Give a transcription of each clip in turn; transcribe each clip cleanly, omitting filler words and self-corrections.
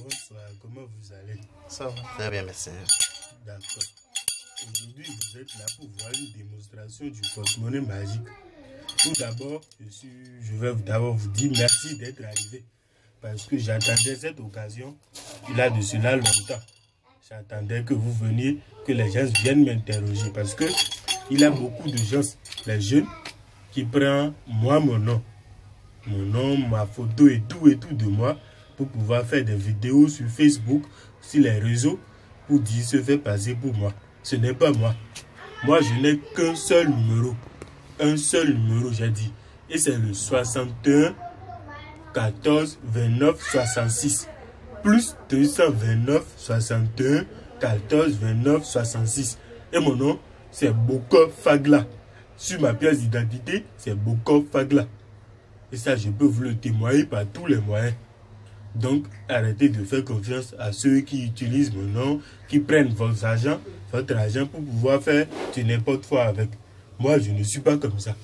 Bonsoir, comment vous allez? Ça va très bien, merci. D'accord. Aujourd'hui, vous êtes là pour voir une démonstration du porte-monnaie magique. Tout d'abord, je vais d'abord vous dire merci d'être arrivé. Parce que j'attendais cette occasion, il a de cela longtemps. J'attendais que vous veniez, que les gens viennent m'interroger. Parce que il y a beaucoup de gens, les jeunes, qui prennent mon nom, ma photo et tout de moi, pour pouvoir faire des vidéos sur Facebook, sur les réseaux, pour dire se fait passer pour moi. Ce n'est pas moi. Moi, je n'ai qu'un seul numéro. Un seul numéro, j'ai dit. Et c'est le 61 14 29 66. Plus 229 61 14 29 66. Et mon nom, c'est Boko Fagla. Sur ma pièce d'identité, c'est Boko Fagla. Et ça, je peux vous le témoigner par tous les moyens. Donc, arrêtez de faire confiance à ceux qui utilisent mon nom, qui prennent votre argent pour pouvoir faire du n'importe quoi avec. Moi, je ne suis pas comme ça.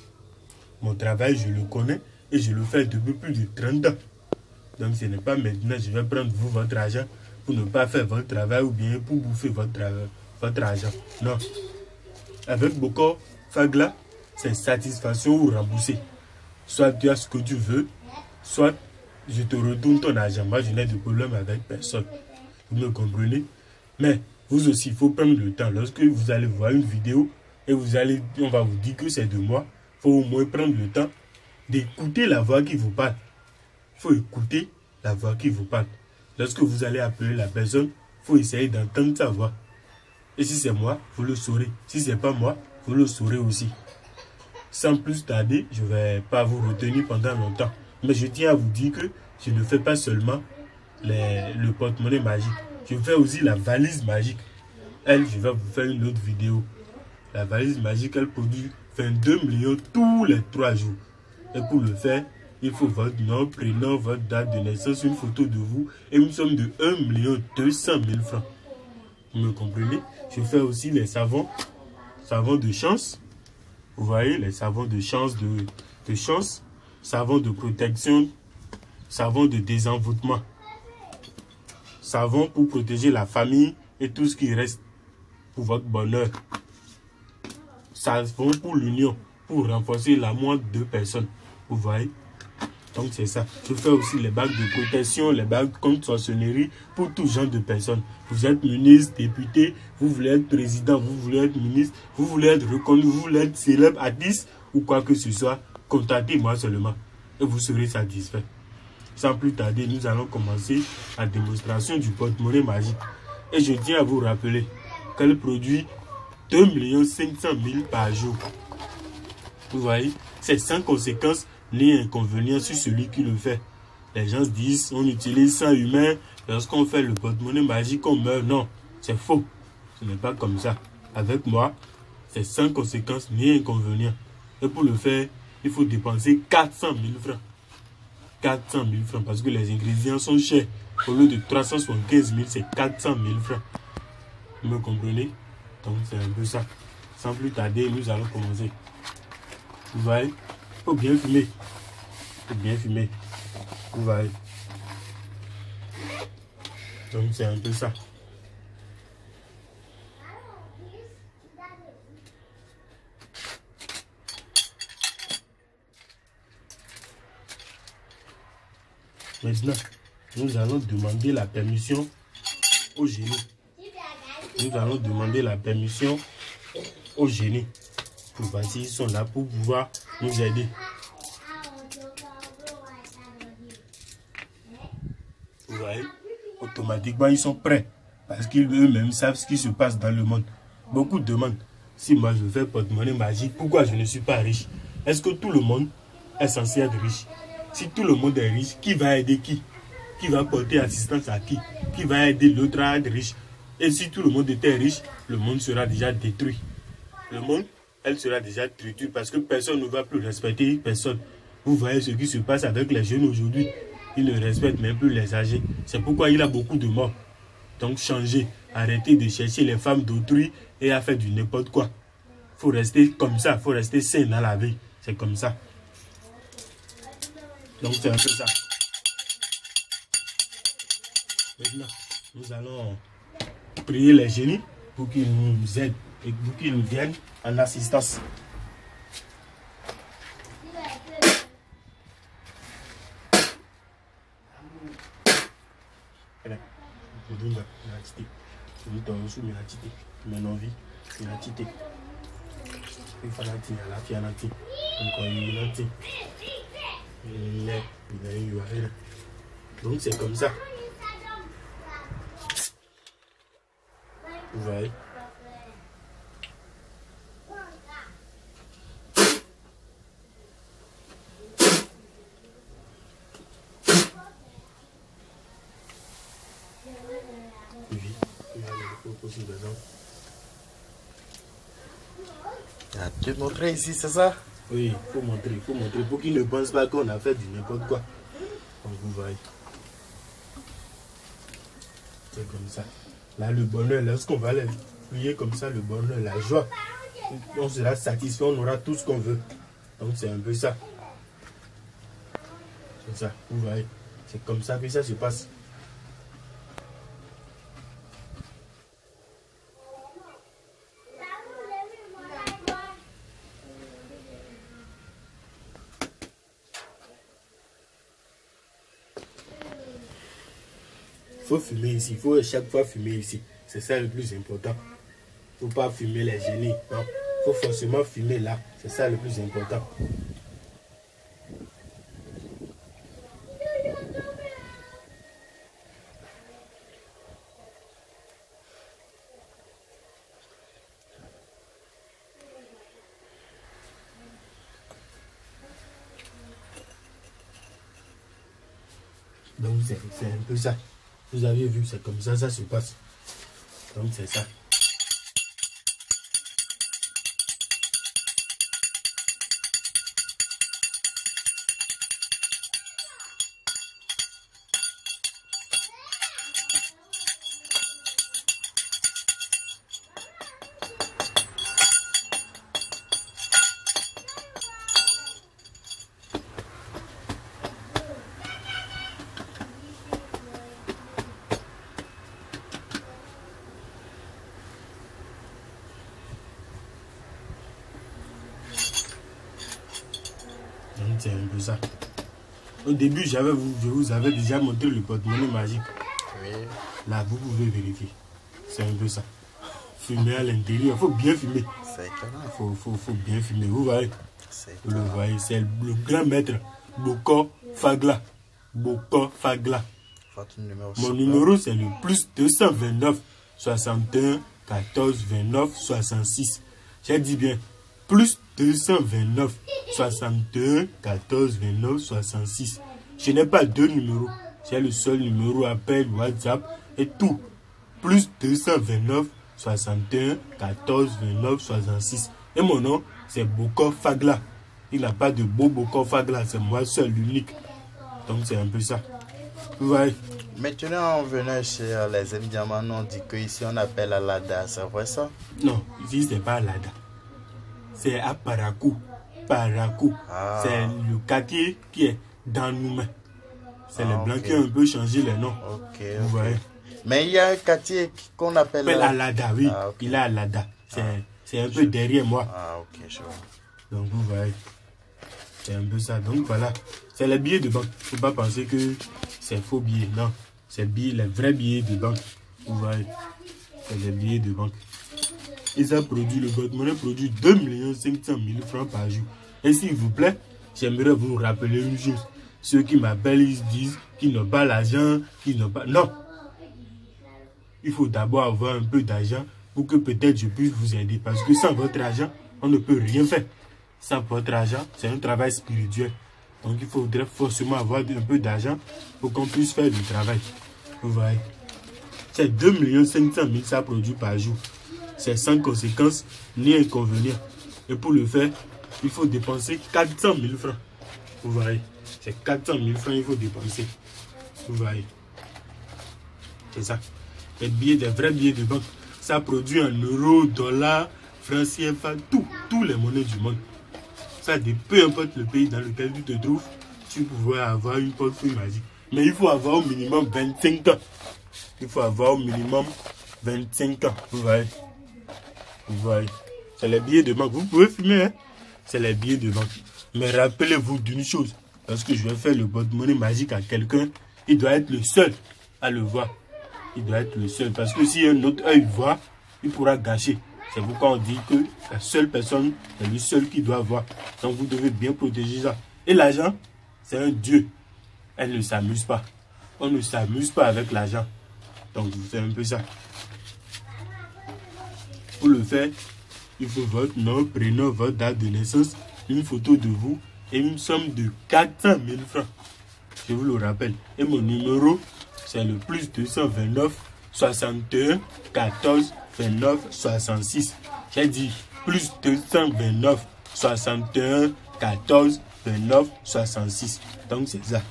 Mon travail, je le connais et je le fais depuis plus de 30 ans. Donc, ce n'est pas maintenant que je vais prendre votre argent pour ne pas faire votre travail ou bien pour bouffer votre argent. Non. Avec Boko Fagla, c'est satisfaction ou rembourser. Soit tu as ce que tu veux, soit je te retourne ton argent. Moi, je n'ai de problème avec personne. Vous me comprenez? Mais vous aussi, il faut prendre le temps. Lorsque vous allez voir une vidéo et on va vous dire que c'est de moi, il faut au moins prendre le temps d'écouter la voix qui vous parle. Il faut écouter la voix qui vous parle. Lorsque vous allez appeler la personne, il faut essayer d'entendre sa voix. Et si c'est moi, vous le saurez. Si ce n'est pas moi, vous le saurez aussi. Sans plus tarder, je ne vais pas vous retenir pendant longtemps. Mais je tiens à vous dire que je ne fais pas seulement le porte-monnaie magique. Je fais aussi la valise magique. Elle, je vais vous faire une autre vidéo. La valise magique, elle produit 22 millions tous les 3 jours. Et pour le faire, il faut votre nom, prénom, votre date de naissance, une photo de vous et une somme de 1 200 000 francs. Vous me comprenez? Je fais aussi les savons de chance. Vous voyez, les savons de chance, savon de protection, savon de désenvoûtement, savon pour protéger la famille et tout ce qui reste pour votre bonheur, savon pour l'union, pour renforcer l'amour de 2 personnes. Vous voyez? Donc c'est ça. Je fais aussi les bagues de protection, les bagues contre sorcellerie pour tout genre de personnes. Vous êtes ministre, député, vous voulez être président, vous voulez être ministre, vous voulez être reconnu, vous voulez être célèbre, artiste ou quoi que ce soit, contactez-moi seulement et vous serez satisfait. Sans plus tarder, nous allons commencer la démonstration du porte-monnaie magique. Et je tiens à vous rappeler qu'elle produit 2 500 000 par jour. Vous voyez, c'est sans conséquence ni inconvénient sur celui qui le fait. Les gens disent on utilise sang humain, lorsqu'on fait le porte-monnaie magique, on meurt. Non, c'est faux. Ce n'est pas comme ça. Avec moi, c'est sans conséquence ni inconvénient. Et pour le faire, il faut dépenser 400 000 francs. 400 000 francs parce que les ingrédients sont chers. Au lieu de 375 000, c'est 400 000 francs. Vous me comprenez? Donc c'est un peu ça. Sans plus tarder, nous allons commencer. Vous voyez? Il faut bien fumer. Il faut bien fumer. Vous voyez? Donc c'est un peu ça. Maintenant, nous allons demander la permission au génie. Nous allons demander la permission au génie. Pour voir s'ils sont là pour pouvoir nous aider. Vous voyez, automatiquement, ils sont prêts. Parce qu'eux-mêmes savent ce qui se passe dans le monde. Beaucoup demandent, si moi je fais porte-monnaie magique, pourquoi je ne suis pas riche? Est-ce que tout le monde est censé être riche? Si tout le monde est riche, qui va aider qui? Qui va porter assistance à qui? Qui va aider l'autre à être riche? Et si tout le monde était riche, le monde sera déjà détruit. Le monde, elle sera déjà détruite parce que personne ne va plus respecter personne. Vous voyez ce qui se passe avec les jeunes aujourd'hui. Ils ne respectent même plus les âgés. C'est pourquoi il y a beaucoup de morts. Donc changez. Arrêtez de chercher les femmes d'autrui et à faire du n'importe quoi. Il faut rester comme ça. Il faut rester sain dans la vie. C'est comme ça. Donc c'est un peu ça. Maintenant, nous allons prier les génies pour qu'ils nous aident et pour qu'ils nous viennent en assistance. Donc c'est comme ça. Vous voyez. Ah, tu veux montrer ici, c'est ça? Oui, il faut montrer, pour qu'ils ne pensent pas qu'on a fait du n'importe quoi. Donc vous voyez. C'est comme ça. Là, le bonheur, lorsqu'on va les prier comme ça, le bonheur, la joie, on sera satisfait, on aura tout ce qu'on veut. Donc c'est un peu ça. C'est ça, vous voyez. C'est comme ça que ça se passe. Il faut fumer ici, il faut chaque fois fumer ici. C'est ça le plus important. Il ne faut pas fumer les génies. Il faut forcément fumer là. C'est ça le plus important. Donc c'est un peu ça. Vous avez vu, c'est comme ça se passe. Donc c'est ça. C'est un peu ça. Au début, je vous avais déjà montré le porte-monnaie magique. Oui. Là, vous pouvez vérifier. C'est un peu ça. Fumer à l'intérieur. Il faut bien fumer. C'est étonnant. Faut bien fumer. Vous voyez? Vous le voyez, c'est le grand maître. Boko Fagla. Boko Fagla. Mon numéro, c'est le plus 229 61 14 29 66. J'ai dit bien. Plus 229 61 14 29 66. Je n'ai pas deux numéros. C'est le seul numéro, appel, WhatsApp et tout. Plus 229 61 14 29 66. Et mon nom, c'est Boko Fagla. Il n'a pas de Boko Fagla. C'est moi seul, l'unique. Donc c'est un peu ça. Vous voyez? Maintenant, on venait chez les Diamants, on dit qu'ici on appelle Alada. C'est vrai ça? Non, ici c'est pas Alada. C'est à Parakou. Parakou. Ah. C'est le quartier qui est dans nous. C'est les Blancs qui ont un peu changé les noms. Vous voyez. Mais il y a un quartier qu'on appelle Alada, oui. Ah, il est Alada. C'est un peu derrière moi. Ah, ok, je vois. Donc vous voyez. C'est un peu ça. Donc voilà. C'est les billets de banque. Il ne faut pas penser que c'est faux billets. Non. C'est les vrais billets de banque. Vous voyez. C'est les billets de banque. Et ça produit, le porte-monnaie produit 2 500 000 francs par jour. Et s'il vous plaît, j'aimerais vous rappeler une chose. Ceux qui m'appellent, ils disent qu'ils n'ont pas l'argent, qu'ils n'ont pas... Non. Il faut d'abord avoir un peu d'argent pour que peut-être je puisse vous aider. Parce que sans votre argent, on ne peut rien faire. Sans votre argent, c'est un travail spirituel. Donc il faudrait forcément avoir un peu d'argent pour qu'on puisse faire du travail. Vous voyez. C'est 2 500 000 ça produit par jour. C'est sans conséquence ni inconvénient. Et pour le faire, il faut dépenser 400 000 francs. Vous voyez. C'est 400 000 francs qu'il faut dépenser. Vous voyez. C'est ça. Les billets, des vrais billets de banque. Ça produit en euros, dollars, francs CFA, tous les monnaies du monde. Ça, peu importe le pays dans lequel tu te trouves, tu pourrais avoir une portefeuille magique. Mais il faut avoir au minimum 25 ans. Il faut avoir au minimum 25 ans. Vous voyez. Vous voyez. C'est les billets de banque. Vous pouvez fumer, hein. C'est les billets de banque. Mais rappelez-vous d'une chose. Parce que je vais faire le porte-monnaie magique à quelqu'un. Il doit être le seul à le voir. Il doit être le seul. Parce que si un autre œil voit, il pourra gâcher. C'est pourquoi on dit que la seule personne est le seul qui doit voir. Donc vous devez bien protéger ça. Et l'argent, c'est un dieu. Elle ne s'amuse pas. On ne s'amuse pas avec l'argent. Donc vous faites un peu ça. Pour le faire, il faut votre nom, prénom, votre date de naissance, une photo de vous et une somme de 400 000 francs. Je vous le rappelle. Et mon numéro, c'est le plus 229 61 14 29 66. J'ai dit plus 229 61 14 29 66. Donc c'est ça.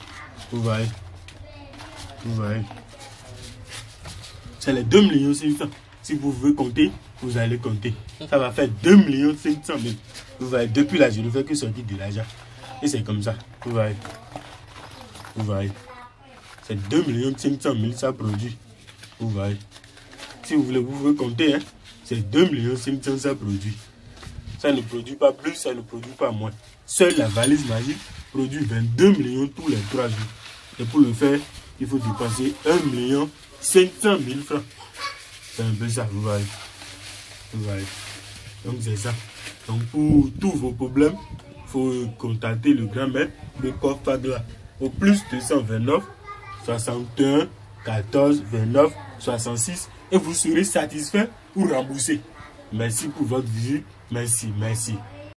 Vous voyez. Vous voyez. C'est les 2 500 000. Si vous pouvez compter, vous allez compter. Ça va faire 2 500 000. Vous voyez, depuis là, je ne fais que sortir de l'argent. Et c'est comme ça. Vous voyez. Vous voyez. C'est 2 500 000 ça produit. Vous voyez. Si vous voulez, vous pouvez compter. Hein? C'est 2 500 000 ça produit. Ça ne produit pas plus, ça ne produit pas moins. Seule la valise magique produit 22 millions tous les 3 jours. Et pour le faire, il faut dépenser 1 500 000 francs. C'est un peu ça, vous voyez. Vous voyez. Donc c'est ça. Donc pour tous vos problèmes, il faut contacter le grand maître de Kofagla au plus 229 61 14 29 66 et vous serez satisfait ou remboursé. Merci pour votre visite. Merci, merci.